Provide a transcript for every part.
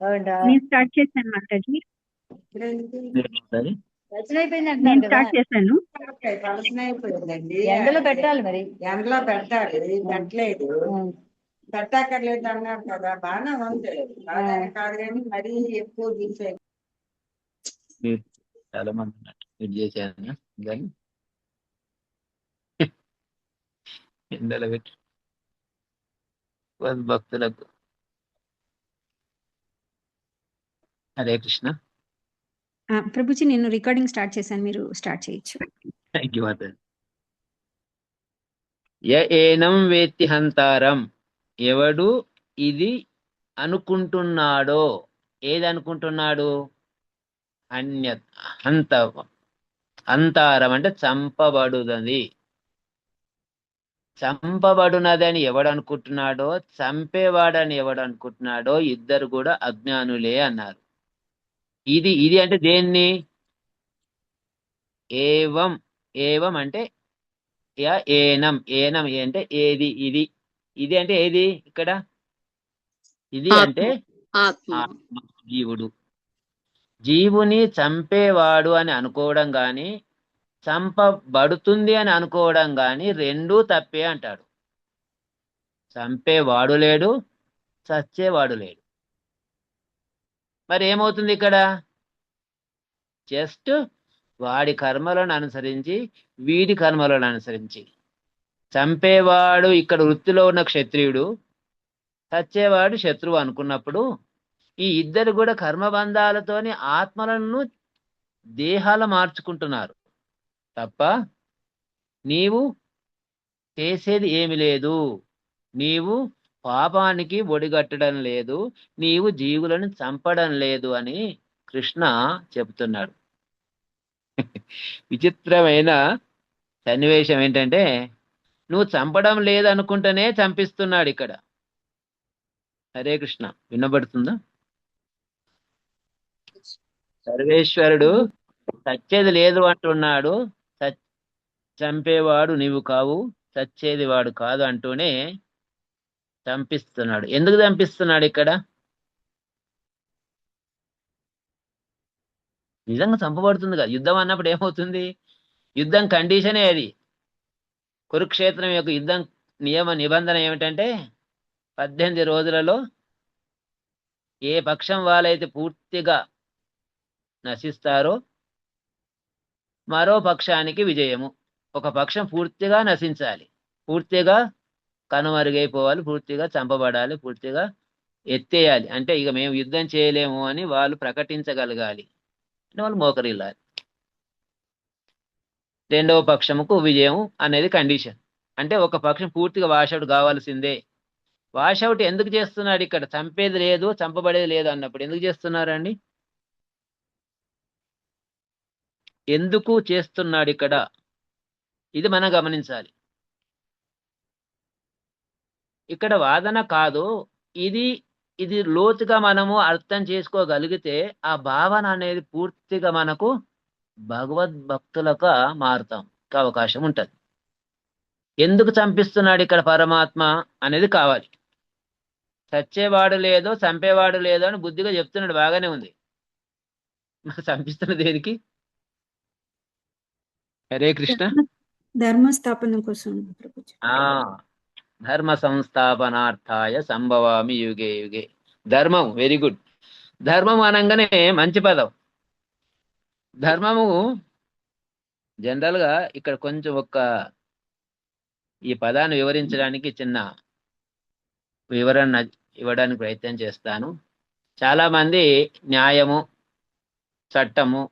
అవునా? నేను స్టార్ట్ చేశాను మాతాజీ. సరే. రచన అయిపోయింది అంటున్నారు నేను కదా. స్టార్ట్ చేశాను. పలసన అయిపోయిందండి. ఎండలో పెట్టాలి మరి. ఎండలో పెట్టాలి, పెట్టలేదు. ఉం. పెట్టక్కర్లేదు అన్నారు కదా, బాగానే ఉంది. బాగానే కాదు కానీ మరీ ఎక్కువ తీసే. మీరు చాలా మంది ఉన్నట్టు మీరు చేశాను కానీ ఎండలో పెట్టి భక్తులకు. హరే కృష్ణ. ప్రభుజీ నేను రికార్డింగ్ స్టార్ట్ చేశాను, మీరు స్టార్ట్ చేయొచ్చు. థ్యాంక్ యూ మాతాజీ. ఏనం వేత్తి హంతారం, ఎవడు ఇది అనుకుంటున్నాడో. ఏది అనుకుంటున్నాడు? అన్య హంత హంతారం అంటే చంపబడునది. చంపబడునదని ఎవడు అనుకుంటున్నాడో, చంపేవాడని ఎవడు అనుకుంటున్నాడో ఇద్దరు కూడా అజ్ఞానులే అన్నారు. ఇది ఇది అంటే దేన్ని? ఏవం. ఏవం అంటే ఏనం. ఏనం అంటే ఏది, ఇది. ఇది అంటే ఏది ఇక్కడ? ఇది అంటే ఆత్మ. ఆత్మ, జీవుడు. జీవుని చంపేవాడు అని అనుకోవడం గాని, చంపబడుతుంది అని అనుకోవడం గాని రెండూ తప్పే అంటాడు. చంపేవాడు లేడు, చచ్చేవాడు లేడు. మరి ఏమవుతుంది ఇక్కడ? జస్ట్ వాడి కర్మలను అనుసరించి, వీడి కర్మలను అనుసరించి. చంపేవాడు ఇక్కడ వృత్తిలో ఉన్న క్షత్రియుడు, చచ్చేవాడు శత్రువు అనుకున్నప్పుడు ఈ ఇద్దరు కూడా కర్మబంధాలతోని ఆత్మలను దేహాలు మార్చుకుంటున్నారు తప్ప నీవు చేసేది ఏమి లేదు. నీవు పాపానికి ఒడిగట్టడం లేదు, నీవు జీవులను చంపడం లేదు అని కృష్ణ చెబుతున్నాడు. విచిత్రమైన సన్నివేశం ఏంటంటే, నువ్వు చంపడం లేదనుకుంటేనే చంపిస్తున్నాడు ఇక్కడ. హరే కృష్ణ. వినబడుతుందా? సర్వేశ్వరుడు చచ్చేది లేదు అంటున్నాడు. చంపేవాడు నీవు కావు, చచ్చేది వాడు కాదు అంటూనే చంపిస్తున్నాడు. ఎందుకు చంపిస్తున్నాడు ఇక్కడ? నిజంగా చంపబడుతుంది కదా. యుద్ధం అన్నప్పుడు ఏమవుతుంది? యుద్ధం కండిషనే అది. కురుక్షేత్రం యొక్క యుద్ధం నియమ నిబంధన ఏమిటంటే 18 రోజులలో ఏ పక్షం వాళ్ళైతే పూర్తిగా నశిస్తారో మరో పక్షానికి విజయము. ఒక పక్షం పూర్తిగా నశించాలి, పూర్తిగా కనుమరుగైపోవాలి, పూర్తిగా చంపబడాలి, పూర్తిగా ఎత్తేయాలి. అంటే ఇక మేము యుద్ధం చేయలేము అని వాళ్ళు ప్రకటించగలగాలి, వాళ్ళు మోకరిల్లాలి. రెండవ పక్షముకు విజయం అనేది కండిషన్. అంటే ఒక పక్షం పూర్తిగా వాషౌట్ కావాల్సిందే. వాషౌట్ ఎందుకు చేస్తున్నాడు ఇక్కడ? చంపేది లేదు, చంపబడేది లేదు అన్నప్పుడు ఎందుకు చేస్తున్నారండి? ఎందుకు చేస్తున్నాడు ఇక్కడ? ఇది మనం గమనించాలి. ఇక్కడ వాదన కాదు, ఇది ఇది లోతుగా మనము అర్థం చేసుకోగలిగితే ఆ భావన అనేది పూర్తిగా మనకు భగవద్భక్తులుగా మారుతాం అవకాశం ఉంటుంది. ఎందుకు చంపిస్తున్నాడు ఇక్కడ పరమాత్మ అనేది కావాలి. చచ్చేవాడు లేదో చంపేవాడు లేదో అని బుద్ధిగా చెప్తున్నాడు, బాగానే ఉంది. మరి చంపిస్తున్న దేనికి? హరే కృష్ణ. ధర్మస్థాపన కోసం ప్రభుజీ. ధర్మ సంస్థాపనార్థాయ సంభవామి యుగే యుగే. ధర్మం, వెరీ గుడ్. ధర్మం అనగానే మంచి పదం. ధర్మము జనరల్గా ఇక్కడ కొంచెం ఈ పదాన్ని వివరించడానికి చిన్న వివరణ ఇవ్వడానికి ప్రయత్నం చేస్తాను. చాలా మంది న్యాయము, చట్టము,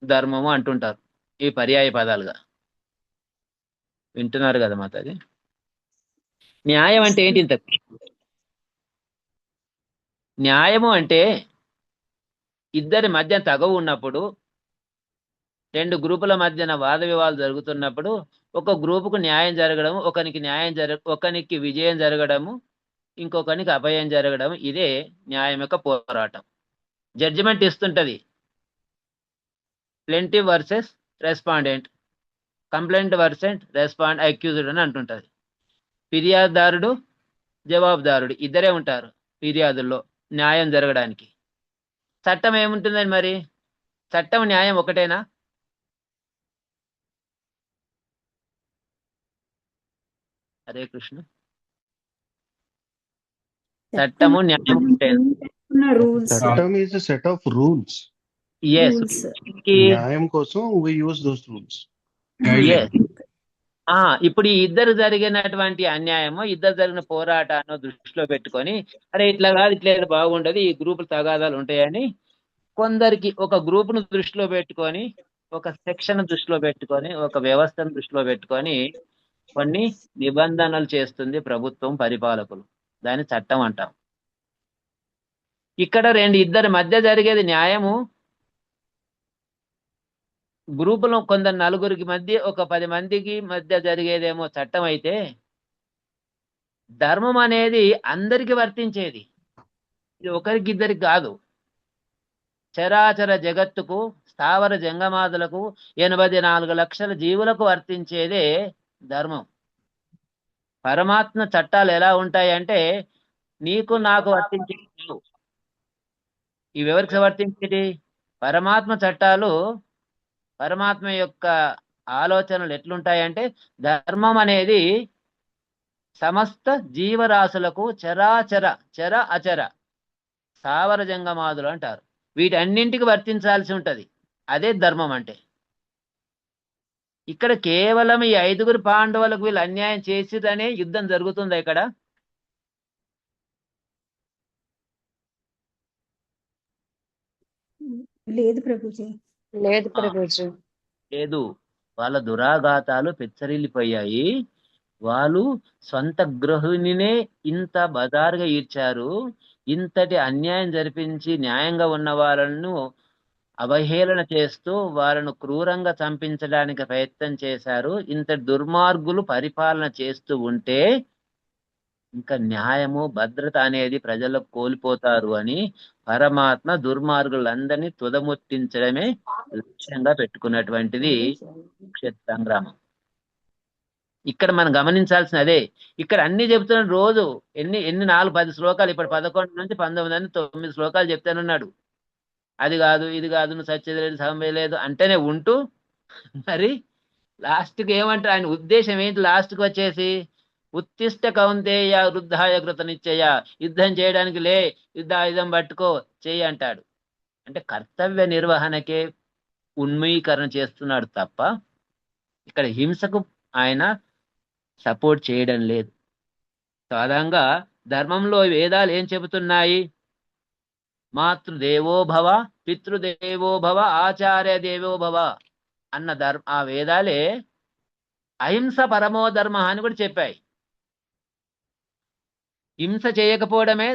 ధర్మము అంటుంటారు, ఈ పర్యాయ పదాలుగా. వింటున్నారు కదా మాతాజీ? న్యాయం అంటే ఏంటి? ఇంత న్యాయము అంటే ఇద్దరి మధ్య తగవు ఉన్నప్పుడు, రెండు గ్రూపుల మధ్యన వాద వివాదాలు జరుగుతున్నప్పుడు ఒక గ్రూపుకు న్యాయం జరగడం, ఒకనికి విజయం జరగడము, ఇంకొకనికి అపయం జరగడం, ఇదే న్యాయం యొక్క పోరాటం. జడ్జిమెంట్ ఇస్తుంటది. Plaintiff versus respondent, complaint versus respond accused అని అంటుంటది. ఫిర్యాదుదారుడు, జవాబుదారుడు ఇద్దరే ఉంటారు ఫిర్యాదుల్లో న్యాయం జరగడానికి. చట్టం ఏముంటుందండి మరి? చట్టం న్యాయం ఒకటేనా? హరే కృష్ణ. చట్టము న్యాయం ఒకటేనా? రూల్స్ చట్టం is a set of rules. Yes. Rules న్యాయం కోసం we use those rules. ఇప్పుడు ఈ ఇద్దరు జరిగినటువంటి అన్యాయము, ఇద్దరు జరిగిన పోరాటాన్ని దృష్టిలో పెట్టుకొని, అరే ఇట్లా కాదు, ఇట్లా ఏదో బాగుండదు, ఈ గ్రూపులు తగాదాలు ఉంటాయని కొందరికి ఒక గ్రూప్ ను దృష్టిలో పెట్టుకొని, ఒక సెక్షన్ దృష్టిలో పెట్టుకొని, ఒక వ్యవస్థను దృష్టిలో పెట్టుకొని కొన్ని నిబంధనలు చేస్తుంది ప్రభుత్వం, పరిపాలకులు. దాన్ని చట్టం అంటాం. ఇక్కడ ఇద్దరి మధ్య జరిగేది న్యాయము. గ్రూపులో కొందరు నలుగురికి మధ్య, ఒక 10 మందికి మధ్య జరిగేదేమో చట్టం అయితే, ధర్మం అనేది అందరికి వర్తించేది. ఇది ఒకరికి ఇద్దరికి కాదు. చరాచర జగత్తుకు, స్థావర జంగమాదులకు, 84 లక్షల జీవులకు వర్తించేదే ధర్మం. పరమాత్మ చట్టాలు ఎలా ఉంటాయి అంటే, నీకు నాకు వర్తించేది. ఇవెవరికి వర్తించేది? పరమాత్మ చట్టాలు. పరమాత్మ యొక్క ఆలోచనలు ఎట్లుంటాయంటే, ధర్మం అనేది సమస్త జీవరాశులకు, చరాచర చర అచర స్థావర జంగమాదులు అంటారు, వీటన్నింటికి వర్తించాల్సి ఉంటది. అదే ధర్మం అంటే. ఇక్కడ కేవలం ఈ 5 పాండవులకు వీళ్ళు అన్యాయం చేసిరనే యుద్ధం జరుగుతుందా ఇక్కడ? లేదు ప్రభుజీ. లేదు ప్రభుజీ. లేదు. వాళ్ళ దురాఘాతాలు పెచ్చరిల్లిపోయాయి. వాళ్ళు సొంత గృహిణినే ఇంత బజారుగా ఈడ్చారు. ఇంతటి అన్యాయం జరిపించి న్యాయంగా ఉన్న వాళ్ళను అవహేళన చేస్తూ వాళ్ళను క్రూరంగా చంపించడానికి ప్రయత్నం చేశారు. ఇంత దుర్మార్గులు పరిపాలన చేస్తూ ఉంటే ఇంకా న్యాయము, భద్రత అనేది ప్రజలకు కోల్పోతారు అని పరమాత్మ దుర్మార్గులందరినీ తుదముట్టించడమే లక్ష్యంగా పెట్టుకున్నటువంటిది కురుక్షేత్ర సంగ్రామం. ఇక్కడ మనం గమనించాల్సిన అదే. ఇక్కడ అన్ని చెప్తున్న రోజు ఎన్ని 4-10 శ్లోకాలు, ఇప్పుడు 11 నుంచి 19 అని 9 శ్లోకాలు చెప్తానున్నాడు. అది కాదు, ఇది కాదు, నువ్వు సత్యది లేదు, సమయం లేదు అంటేనే ఉంటూ, మరి లాస్ట్కి ఏమంటారు? ఆయన ఉద్దేశం ఏంటి? లాస్ట్కి వచ్చేసి ఉత్తిష్ట కౌంతేయ వృద్ధాయ కృత నిశ్చయ, యుద్ధం చేయడానికి లే, యుద్ధాయుధం పట్టుకో, చెయ్యి అంటాడు. అంటే కర్తవ్య నిర్వహణకే ఉన్మీకరణ చేస్తున్నాడు తప్ప ఇక్కడ హింసకు ఆయన సపోర్ట్ చేయడం లేదు. సాధారణంగా ధర్మంలో వేదాలు ఏం చెబుతున్నాయి? మాతృదేవో భవ, పితృదేవో భవ, ఆచార్య దేవో భవ అన్న ఆ వేదాలే అహింస పరమో ధర్మ అని కూడా చెప్పాయి. హింస చేయకపోవడమే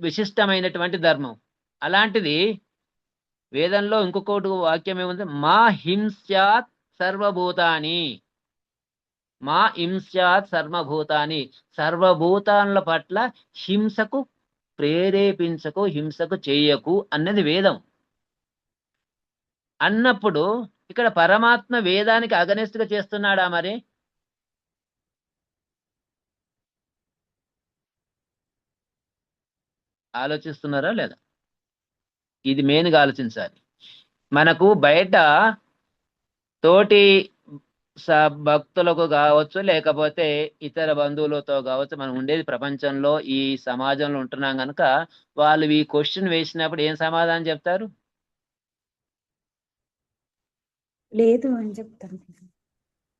విశిష్టమైనటువంటి ధర్మం. అలాంటిది వేదంలో ఇంకొకటి వాక్యం ఏముంది? మా హింస్యాత్ సర్వభూతాని, మా హింస్యాత్ సర్వభూతాని, సర్వభూతాల పట్ల హింసకు ప్రేరేపించకు, హింసకు చేయకు అన్నది వేదం. అన్నప్పుడు ఇక్కడ పరమాత్మ వేదానికి అగనెస్ట్ గా చేస్తున్నాడా? మరి ఆలోచిస్తున్నారా లేదా? ఇది మెయిన్గా ఆలోచించాలి. మనకు బయట తోటి భక్తులకు కావచ్చు, లేకపోతే ఇతర బంధువులతో కావచ్చు, మనం ఉండేది ప్రపంచంలో, ఈ సమాజంలో ఉంటున్నాం కనుక వాళ్ళు ఈ క్వశ్చన్ వేసినప్పుడు ఏం సమాధానం చెప్తారు? లేదు అని చెప్తాను.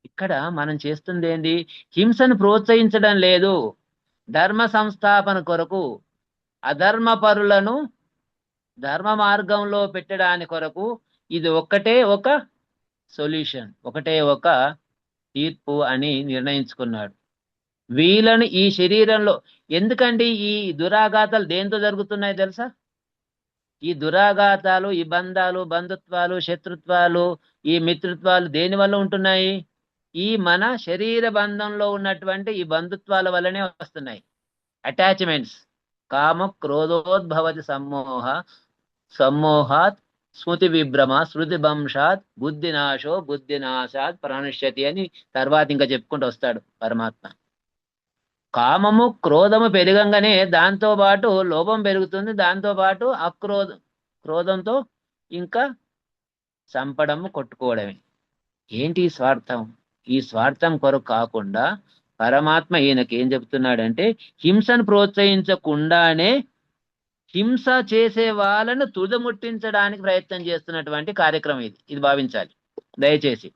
ఇక్కడ మనం చేస్తుంది ఏంది? హింసను ప్రోత్సహించడం లేదు. ధర్మ సంస్థాపన కొరకు, అధర్మ పరులను ధర్మ మార్గంలో పెట్టడానికి కొరకు ఇది ఒక్కటే ఒక సొల్యూషన్, ఒకటే ఒక తీర్పు అని నిర్ణయించుకున్నాడు. వీళ్ళని ఈ శరీరంలో, ఎందుకండి ఈ దురాఘాతాలు దేంతో జరుగుతున్నాయి తెలుసా? ఈ దురాఘాతాలు, ఈ బంధాలు, బంధుత్వాలు, శత్రుత్వాలు, ఈ మిత్రుత్వాలు దేని వల్ల ఉంటున్నాయి? ఈ మన శరీర బంధంలో ఉన్నటువంటి ఈ బంధుత్వాల వల్లనే వస్తున్నాయి. అటాచ్మెంట్స్. కామ క్రోధోద్భవతి సమ్మోహాత్ స్మృతి విభ్రమ శృతి బంశాత్ బుద్ధినాశో బుద్ధినాశాత్ ప్రణశ్యతి అని తర్వాత ఇంకా చెప్పుకుంటూ వస్తాడు పరమాత్మ. కామము క్రోధము పెరగంగానే దాంతో పాటు లోభం పెరుగుతుంది, దాంతో పాటు క్రోధంతో ఇంకా చంపడము, కొట్టుకోవడమే. ఏంటి ఈ స్వార్థం? ఈ స్వార్థం కొరకు కాకుండా పరమాత్మ ఈయనకి ఏం చెప్తున్నాడంటే, హింసను ప్రోత్సహించకుండానే హింస చేసే వాళ్ళను తుదముట్టించడానికి ప్రయత్నం చేస్తున్నటువంటి కార్యక్రమం ఇది భావించాలి దయచేసి.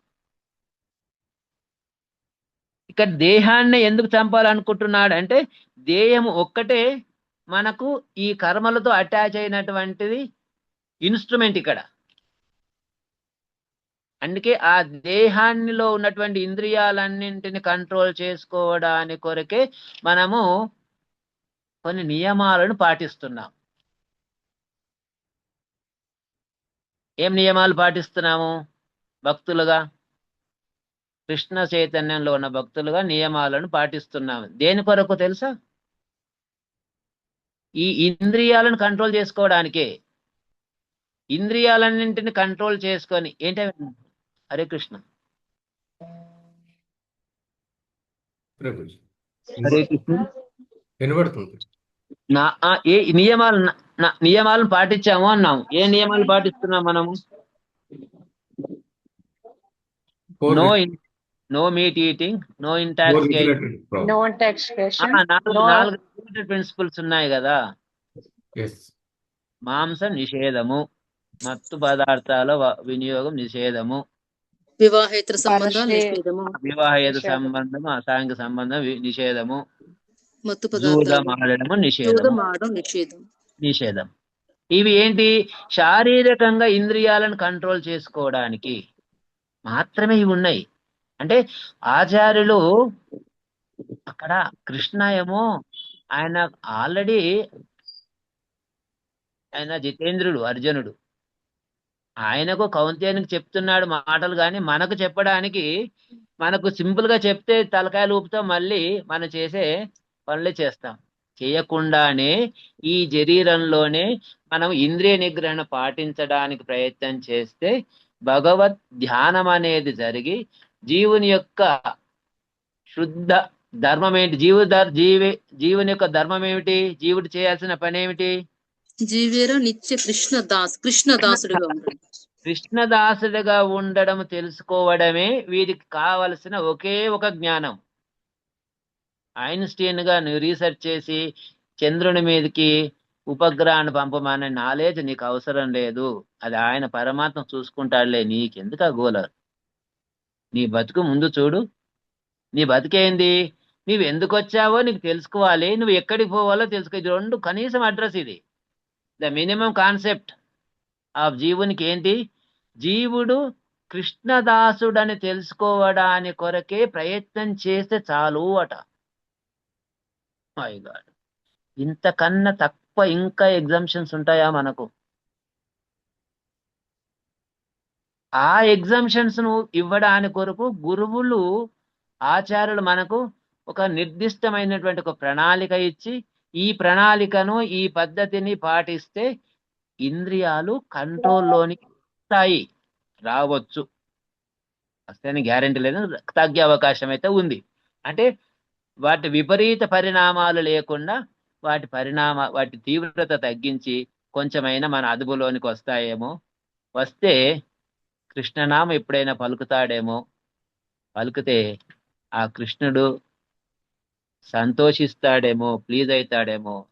ఇక్కడ దేహాన్ని ఎందుకు చంపాలనుకుంటున్నాడు అంటే, దేహం ఒక్కటే మనకు ఈ కర్మలతో అటాచ్ అయినటువంటిది ఇన్స్ట్రుమెంట్ ఇక్కడ. అందుకే ఆ దేహాన్నిలో ఉన్నటువంటి ఇంద్రియాలన్నింటిని కంట్రోల్ చేసుకోవడానికి కొరకే మనము కొన్ని నియమాలను పాటిస్తున్నాం. ఏం నియమాలు పాటిస్తున్నాము? భక్తులుగా, కృష్ణ చైతన్యంలో ఉన్న భక్తులుగా నియమాలను పాటిస్తున్నాము. దేని కొరకు తెలుసా? ఈ ఇంద్రియాలను కంట్రోల్ చేసుకోవడానికే. ఇంద్రియాలన్నింటిని కంట్రోల్ చేసుకొని ఏంటి? హరే కృష్ణ. హరే కృష్ణ. వినబడుతుంది. ఏ నియమాలను పాటించాము అన్నాము. ఏ నియమాలు పాటిస్తున్నాం మనము? No meat eating, no intoxication, No intoxication. నాలుగు ప్రిన్సిపల్స్ ఉన్నాయి కదా. Yes. మాంస నిషేధము, మత్తు పదార్థాల వినియోగం నిషేధము, వివాహేతర సంబంధాలు పరస్త్రీ- నిషేధము, వివాహేతర సంబంధము, అసాంఘిక సంబంధం నిషేధము, మత్తు జూదం పదార్థాలు, ఆడడము జూదం నిషేధము. ఆడడం నిషేధం. నిషేధం. ఇవి ఏంటి? శారీరకంగా ఇంద్రియాలను కంట్రోల్ చేసుకోవడానికి మాత్రమే ఇవి ఉన్నాయి. అంటే ఆచార్యులు అక్కడ కృష్ణ ఏమో ఆయన ఆల్రెడీ ఆయన జితేంద్రుడు, అర్జునుడు. ఆయనకు కౌంతేయునికి చెప్తున్నాడు మాటలు, కానీ మనకు చెప్పడానికి, మనకు సింపుల్ గా చెప్తే తలకాయలు ఊపుతాం, మళ్ళీ మనం చేసే పనులే చేస్తాం. చేయకుండానే ఈ శరీరంలోనే మనం ఇంద్రియ నిగ్రహణ పాటించడానికి ప్రయత్నం చేస్తే భగవద్ ధ్యానం అనేది జరిగి జీవుని యొక్క శుద్ధ ధర్మం ఏంటి? జీవుని యొక్క ధర్మం ఏమిటి? జీవుడు చేయాల్సిన పని ఏమిటి? జీవేర నిత్య కృష్ణదాసుడిగా ఉంటాడు. కృష్ణదాసుడిగా ఉండడం తెలుసుకోవడమే వీరికి కావలసిన ఒకే ఒక జ్ఞానం. ఐన్స్టీన్ గా నువ్వు రీసెర్చ్ చేసి చంద్రుని మీదకి ఉపగ్రహాన్ని పంపమనే నాలెడ్జ్ నీకు అవసరం లేదు. అది ఆయన పరమాత్మ చూసుకుంటాడులే, నీకెందుకు ఆ గోల? నీ బతుకు ముందు చూడు. నీ బతికేంది? నువ్వు ఎందుకు వచ్చావో నీకు తెలుసుకోవాలి, నువ్వు ఎక్కడికి పోవాలో తెలుసుకో. ఇది రెండు కనీసం అడ్రస్. ఇది ద మినిమం కాన్సెప్ట్ ఆఫ్ జీవునికి ఏంటి? జీవుడు కృష్ణదాసుడని తెలుసుకోవడానికి కొరకే ప్రయత్నం చేస్తే చాలు అట. మై గాడ్, ఇంతకన్నా తక్కువ ఇంకా ఎగ్జామ్షన్స్ ఉంటాయా మనకు? ఆ ఎగ్జామ్షన్స్ ను ఇవ్వడానికి కొరకు గురువులు, ఆచార్యులు మనకు ఒక నిర్దిష్టమైనటువంటి ఒక ప్రణాళిక ఇచ్చి, ఈ ప్రణాళికను, ఈ పద్ధతిని పాటిస్తే ఇంద్రియాలు కంట్రోల్లోనికి వస్తాయి. రావచ్చు, వస్తాయని గ్యారెంటీ లేదు, తగ్గే అవకాశం అయితే ఉంది. అంటే వాటి విపరీత పరిణామాలు లేకుండా వాటి తీవ్రత తగ్గించి కొంచెమైనా మన అదుపులోనికి వస్తాయేమో. వస్తే కృష్ణనామ ఎప్పుడైనా పలుకుతాడేమో. పలుకుతే ఆ కృష్ణుడు సంతోషిస్తాడేమో, ప్లీజ్ అవుతాడేమో.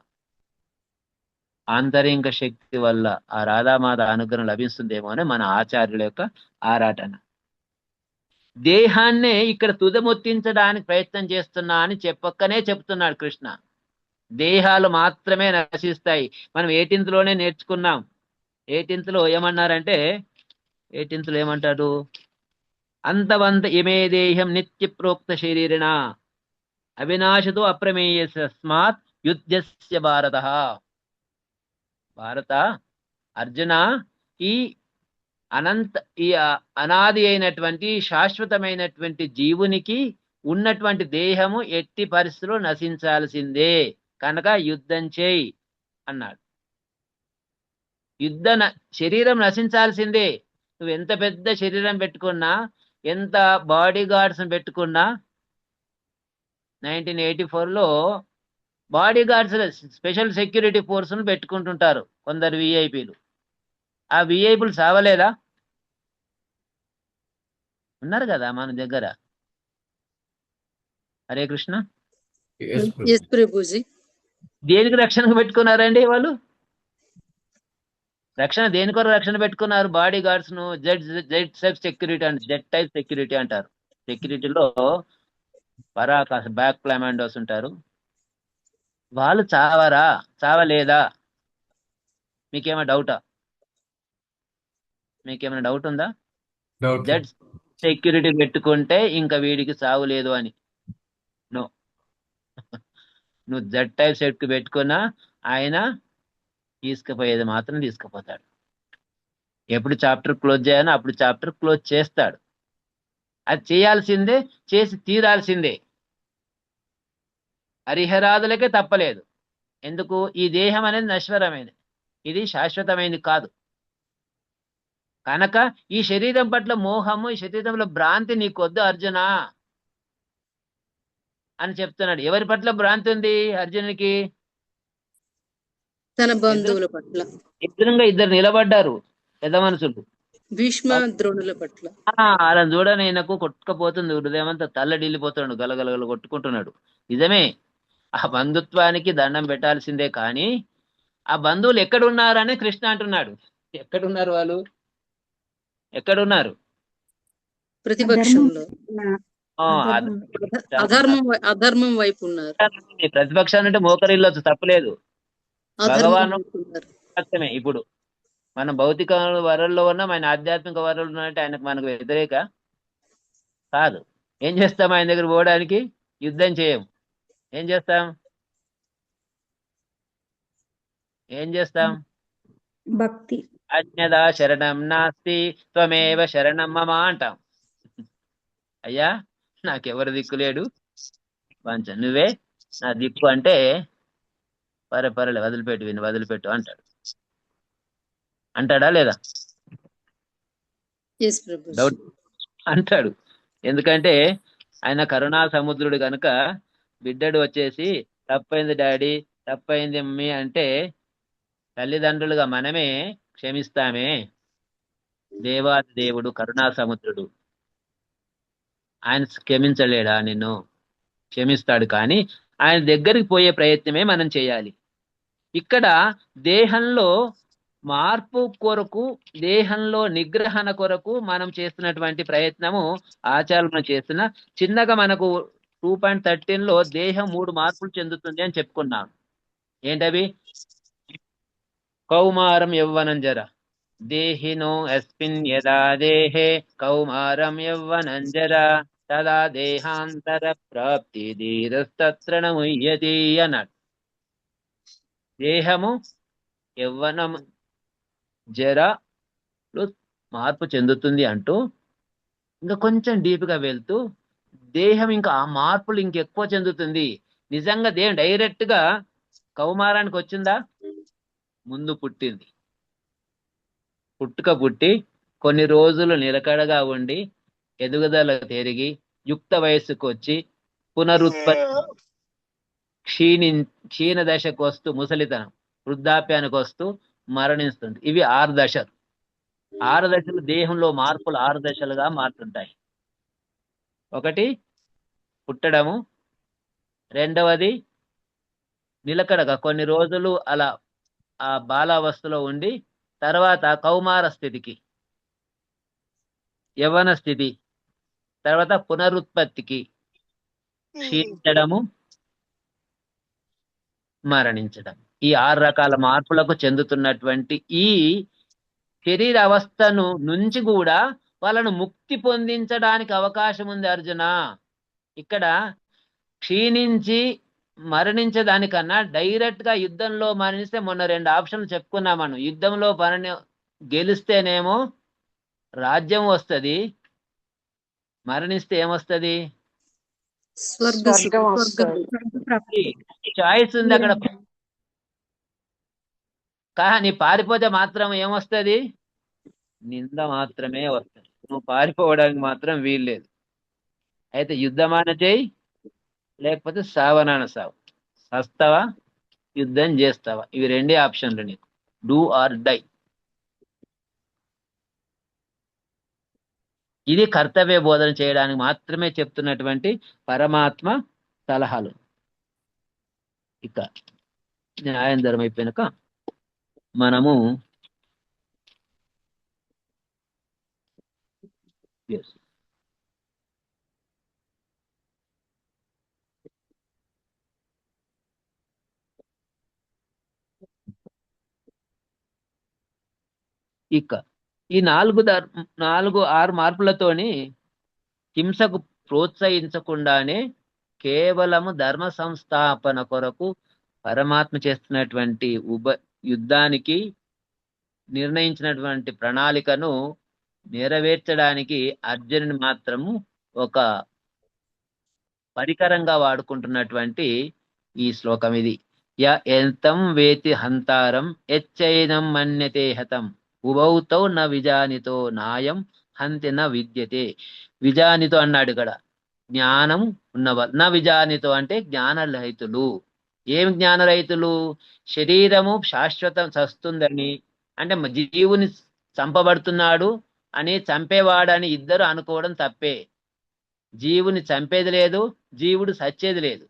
ఆంతరింక శక్తి వల్ల ఆ రాధామాత అనుగ్రహం లభిస్తుందేమో అని మన ఆచార్యుల యొక్క ఆరాటన. దేహాన్నే ఇక్కడ తుదముత్తించడానికి ప్రయత్నం చేస్తున్నా అని చెప్పక్కనే చెప్తున్నాడు కృష్ణ. దేహాలు మాత్రమే నశిస్తాయి. మనం 18th లోనే నేర్చుకున్నాం. 18th లో ఏమన్నారంటే, 18th లో ఏమంటాడు? అంతవంత ఇమే దేహం నిత్య ప్రోక్త శరీరిణ అవినాశతో అప్రమేయస్మాత్ యుద్ధస్య భారత. భారత అర్జున, ఈ అనాది అయినటువంటి శాశ్వతమైనటువంటి జీవునికి ఉన్నటువంటి దేహము ఎట్టి పరిస్థితుల్లో నశించాల్సిందే, కనుక యుద్ధం చేయి అన్నాడు. శరీరం నశించాల్సిందే. నువ్వు ఎంత పెద్ద శరీరం పెట్టుకున్నా, ఎంత బాడీ గార్డ్స్ పెట్టుకున్నా, 1984లో బాడీ గార్డ్స్ స్పెషల్ సెక్యూరిటీ ఫోర్స్ను పెట్టుకుంటుంటారు కొందరు విఐపీలు. ఆ విఐపీలు సావలేదా? ఉన్నారు కదా మన దగ్గర. హరే కృష్ణ. Yes, yes Prabhuji. దేనికి రక్షణకు పెట్టుకున్నారండి వాళ్ళు? రక్షణ దేని కొరకు రక్షణ పెట్టుకున్నారు? బాడీ గార్డ్స్ ను జెడ్ టైప్ సెక్యూరిటీ అంటే జెడ్ టైప్ సెక్యూరిటీ అంటారు. సెక్యూరిటీలో పరాకాశ బ్యాక్ కమాండోస్ ఉంటారు. వాళ్ళు చావరా చావలేదా? మీకేమైనా డౌటా? మీకేమైనా డౌట్ ఉందా? doubt. జెడ్ సెక్యూరిటీ పెట్టుకుంటే ఇంకా వీడికి చావు లేదు అని. నో, నువ్వు జెడ్ టైప్ సెట్ పెట్టుకున్నా ఆయన తీసుకుపోయేది మాత్రం తీసుకుపోతాడు. ఎప్పుడు చాప్టర్ క్లోజ్ చేయాలో అప్పుడు చాప్టర్ క్లోజ్ చేస్తాడు. అది చేయాల్సిందే, చేసి తీరాల్సిందే. హరిహరాదులకే తప్పలేదు. ఎందుకు? ఈ దేహం అనేది నశ్వరమైనది, ఇది శాశ్వతమైనది కాదు. కనుక ఈ శరీరం పట్ల మోహము, ఈ శరీరంలో భ్రాంతి నీకొద్దు అర్జున అని చెప్తున్నాడు. ఎవరి పట్ల భ్రాంతి ఉంది అర్జునునికి? తన బంధువుల పట్ల, ఎదురుగా ఇద్దరు నిలబడ్డారు పెద్ద మనుషులు. భీష్మ ద్రోణుల పట్ల. అలా చూడని ఆయనకు కొట్టుకపోతుంది, హృదయం అంతా తల్లడిల్లిపోతున్నాడు, గలగలగల కొట్టుకుంటున్నాడు. నిజమే, ఆ బంధుత్వానికి దండం పెట్టాల్సిందే. కానీ ఆ బంధువులు ఎక్కడున్నారని కృష్ణ అంటున్నాడు. ఎక్కడున్నారు వాళ్ళు? ఎక్కడున్నారు? ప్రతిపక్షంలో, ఆ, అధర్మం వైపు ఉన్నారు. ప్రతిపక్షాన్ని అంటే మోకరిల్లొచ్చు, తప్పలేదు. భగవాను వైపు ఉన్నారు. సత్యమే. ఇప్పుడు మనం భౌతిక వరల్లో ఉన్నాం, ఆయన ఆధ్యాత్మిక వరల్లో ఉన్నామంటే ఆయనకు మనకు వ్యతిరేక కాదు. ఏం చేస్తాం? ఆయన దగ్గర పోవడానికి యుద్ధం చేయం. ఏం చేస్తాం? భక్తి. అజ్ఞదా శరణం నాస్తి త్వమేవ శరణం మమ అంటాం. అయ్యా నాకెవరు దిక్కులేడు, పంచ నువ్వే నా దిక్కు అంటే పరలే వదిలిపెట్టు, విని వదిలిపెట్టు అంటాడు. అంటాడా లేదా? ఎస్ ప్రభుజీ. డౌట్ అంటాడు. ఎందుకంటే ఆయన కరుణా సముద్రుడు కనుక. బిడ్డడు వచ్చేసి తప్పైంది డాడీ, తప్పైంది మమ్మీ అంటే తల్లిదండ్రులుగా మనమే క్షమిస్తామే. దేవాది దేవుడు కరుణా సముద్రుడు, ఆయన క్షమించలేడా? నిన్ను క్షమిస్తాడు. కానీ ఆయన దగ్గరికి పోయే ప్రయత్నమే మనం చేయాలి. ఇక్కడ దేహంలో మార్పు కొరకు, దేహంలో నిగ్రహణ కొరకు మనం చేస్తున్నటువంటి ప్రయత్నము ఆచరణ చేస్తున్న చిన్నగా మనకు 2.13లో దేహం 3 మార్పులు చెందుతుంది అని చెప్పుకున్నాం. ఏంటవి? కౌమారం యవ్వనం జర దేహినో అస్మిన్ యదా దేహే కౌమారం యవ్వనం జర తదా దేహాంతర ప్రాప్తి ధీరస్తత్ర న ముహ్యతి అన్నాడు. దేహము, యవ్వనం, జరలు మార్పు చెందుతుంది అంటూ ఇంకా కొంచెం డీప్గా వెళ్తూ దేహం ఇంకా ఆ మార్పులు ఇంకెక్కువ చెందుతుంది. నిజంగా దేహం డైరెక్ట్ గా కౌమారానికి వచ్చిందా? ముందు పుట్టింది. పుట్టి కొన్ని రోజులు నిలకడగా ఉండి ఎదుగుదల తిరిగి యుక్త వయస్సుకు వచ్చి పునరుత్పత్తి క్షీణ దశకు వస్తూ ముసలితనం, వృద్ధాప్యానికి వస్తూ మరణిస్తుంది. ఇవి 6 దశలు. 6 దశలు దేహంలో మార్పులు 6 దశలుగా మారుతుంటాయి. ఒకటి పుట్టడము, రెండవది నిలకడగా కొన్ని రోజులు అలా ఆ బాలావస్థలో ఉండి తర్వాత కౌమార స్థితికి, యవ్వన స్థితి, తర్వాత పునరుత్పత్తికి, క్షీణించడము, మరణించడం. ఈ 6 రకాల మార్పులకు చెందుతున్నటువంటి ఈ శరీర అవస్థను నుంచి కూడా వాళ్ళను ముక్తి పొందించడానికి అవకాశం ఉంది అర్జున. ఇక్కడ క్షీణించి మరణించేదానికన్నా డైరెక్ట్ గా యుద్ధంలో మరణిస్తే, మొన్న 2 ఆప్షన్లు చెప్పుకున్నాం మనం. యుద్ధంలో గెలిస్తేనేమో రాజ్యం వస్తుంది, మరణిస్తే ఏమొస్తుంది? చాయిస్ ఉంది అక్కడ. కానీ పారిపోతే మాత్రం ఏమొస్తుంది? నింద మాత్రమే వస్తుంది. నువ్వు పారిపోవడానికి మాత్రం వీల్లేదు. అయితే యుద్ధమాన చేయి, లేకపోతే సావనాన సావు. సస్తావా, యుద్ధం చేస్తావా, ఇవి రెండే ఆప్షన్లు నీకు. Do or die. ఇది కర్తవ్య బోధన చేయడానికి మాత్రమే చెప్తున్నటువంటి పరమాత్మ సలహాలు. ఇక న్యాయం ధర్మం అయిపోయినాక మనము yes. ఇక ఈ 4-6 మార్పులతోని హింసకు ప్రోత్సహించకుండానే కేవలము ధర్మ సంస్థాపన కొరకు పరమాత్మ చేస్తున్నటువంటి యుద్ధానికి నిర్ణయించినటువంటి ప్రణాళికను నెరవేర్చడానికి అర్జునుని మాత్రము ఒక పరికరంగా వాడుకుంటున్నటువంటి ఈ శ్లోకం ఇది. ఎంతం వేతి హంతారం ఎచ్చైనం మన్యతే హతం ఉభౌతౌ న విజానితో నాయం హంతి న విద్యతే. విజానితో అన్నాడు ఇక్కడ. జ్ఞానం ఉన్నవాళ్ళు. నా విజానితో అంటే జ్ఞానరహితులు. ఏం జ్ఞానరహితులు? శరీరము శాశ్వతం చస్తుందని, అంటే జీవుని చంపబడుతున్నాడు అని, చంపేవాడని ఇద్దరు అనుకోవడం తప్పే. జీవుని చంపేది లేదు, జీవుడు సచ్చేది లేదు.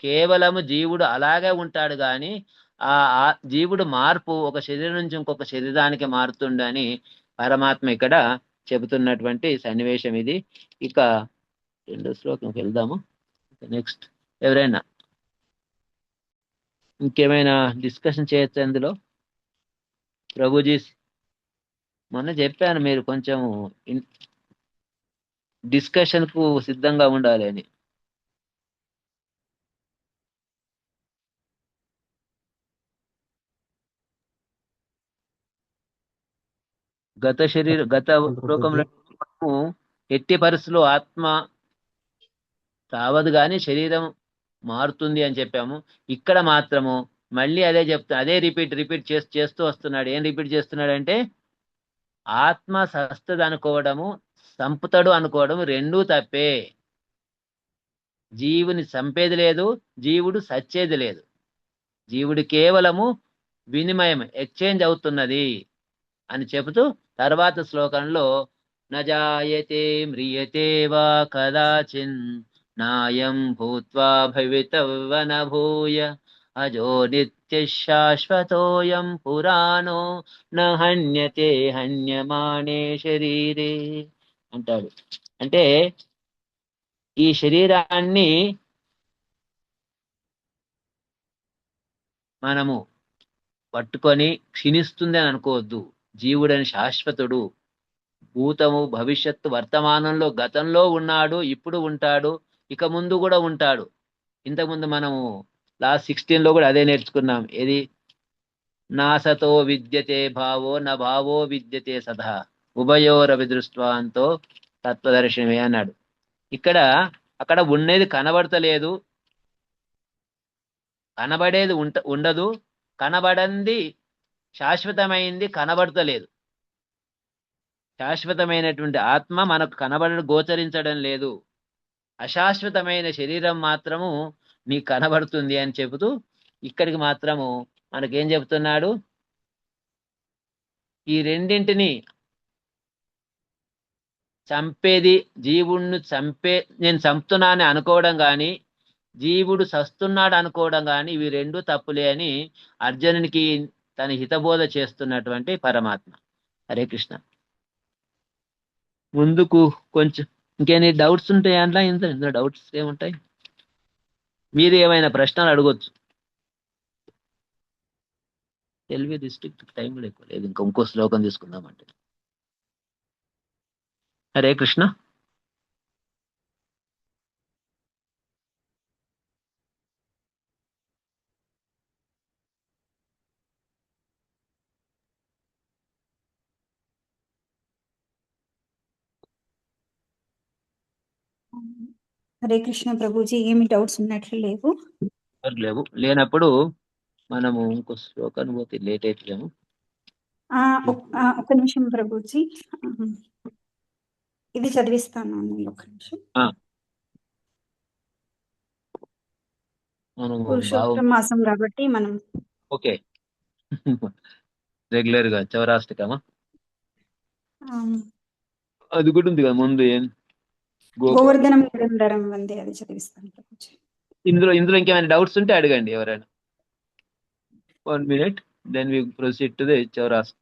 కేవలము జీవుడు అలాగే ఉంటాడు కానీ ఆ జీవుడు మార్పు ఒక శరీరం నుంచి ఇంకొక శరీరానికి మారుతుండని పరమాత్మ ఇక్కడ చెబుతున్నటువంటి సన్నివేశం ఇది. ఇక 2వ శ్లోకంకి వెళ్దాము. నెక్స్ట్ ఎవరైనా ఇంకేమైనా డిస్కషన్ చేయొచ్చు అందులో? ప్రభుజీ మొన్న చెప్పాను మీరు కొంచెం డిస్కషన్ కు సిద్ధంగా ఉండాలి అని. గత శ్లోకంలో ఎట్టి పరిస్థితుల్లో ఆత్మ సావదు కానీ శరీరం మారుతుంది అని చెప్పాము. ఇక్కడ మాత్రము మళ్ళీ అదే అదే రిపీట్ చేస్తూ వస్తున్నాడు. ఏం రిపీట్ చేస్తున్నాడంటే ఆత్మ సస్తది అనుకోవడము, సంపుతాడు అనుకోవడం రెండూ తప్పే. జీవుని చంపేది లేదు, జీవుడు సచ్చేది లేదు. జీవుడు కేవలము వినిమయం, ఎక్స్చేంజ్ అవుతున్నది అని చెబుతూ తర్వాత శ్లోకంలో నజాయతే మ్రియతే వా కదాచిన్ నాయం భూత్వా భవితవ్వన భూయ అజో నిత్య శాశ్వతోయం పురాణో న హన్యతే హన్యమానే శరీరే అంటాడు. అంటే ఈ శరీరాన్ని మనము పట్టుకొని క్షీణిస్తుంది అని అనుకోవద్దు. జీవుడని శాశ్వతుడు. భూతము, భవిష్యత్తు, వర్తమానంలో, గతంలో ఉన్నాడు, ఇప్పుడు ఉంటాడు, ఇక ముందు కూడా ఉంటాడు. ఇంతకుముందు మనము లాస్ట్ 16లో కూడా అదే నేర్చుకున్నాం. ఏది? నాసతో విద్యతే భావో న భావో విద్యతే సదా ఉభయోరవి దృష్ట్వాంతో తత్వదర్శనమే అన్నాడు. అక్కడ ఉండేది కనబడతలేదు, కనబడేది ఉండదు, కనబడంది శాశ్వతమైంది కనబడతలేదు. శాశ్వతమైనటువంటి ఆత్మ మనకు గోచరించడం లేదు. అశాశ్వతమైన శరీరం మాత్రము నీకు కనబడుతుంది అని చెబుతూ ఇక్కడికి మాత్రము మనకేం చెబుతున్నాడు? ఈ రెండింటిని చంపేది, జీవుణ్ణి నేను చంపుతున్నానని అనుకోవడం కానీ, జీవుడు సస్తున్నాడు అనుకోవడం కానీ, ఇవి రెండూ తప్పులే అని అర్జునునికి తన హితబోధ చేస్తున్నటువంటి పరమాత్మ. హరే కృష్ణ. ముందుకు కొంచెం ఇంకేమైనా డౌట్స్ ఉంటాయి అట్లా? ఇందులో డౌట్స్ ఏముంటాయి? మీరు ఏమైనా ప్రశ్నలు అడగొచ్చు. ఎల్వి డిస్ట్రిక్ట్ టైం కూడా ఎక్కువ లేదు, ఇంకో శ్లోకం తీసుకుందామంటే. హరే కృష్ణ. హరే కృష్ణ ప్రభుజీ. ఏమి డౌట్స్ ఉన్నట్లు లేవు. లేనప్పుడు మనము ఇంకో శ్లోకాన్ని పోతే లేట్ అవుతుందేమో. ఒక నిమిషం ప్రభుజీ, ఇది చదివిస్తాను. ఒక నిమిషం. మనం పురుషోత్తమ మాసం కాబట్టి మనం ఓకే. రెగ్యులర్ గా చౌరాష్టికమా అది కూడా ఉంది కదా ముందు ఏం గోవర్ధనం నిరంతరం వందే అది చదివిస్తాను ప్రభుజీ. ఇందులో ఇంకేమైనా డౌట్స్ ఉంటే అడగండి ఎవరైనా. 1 minute, then we proceed to the చౌరాష్ట్ర.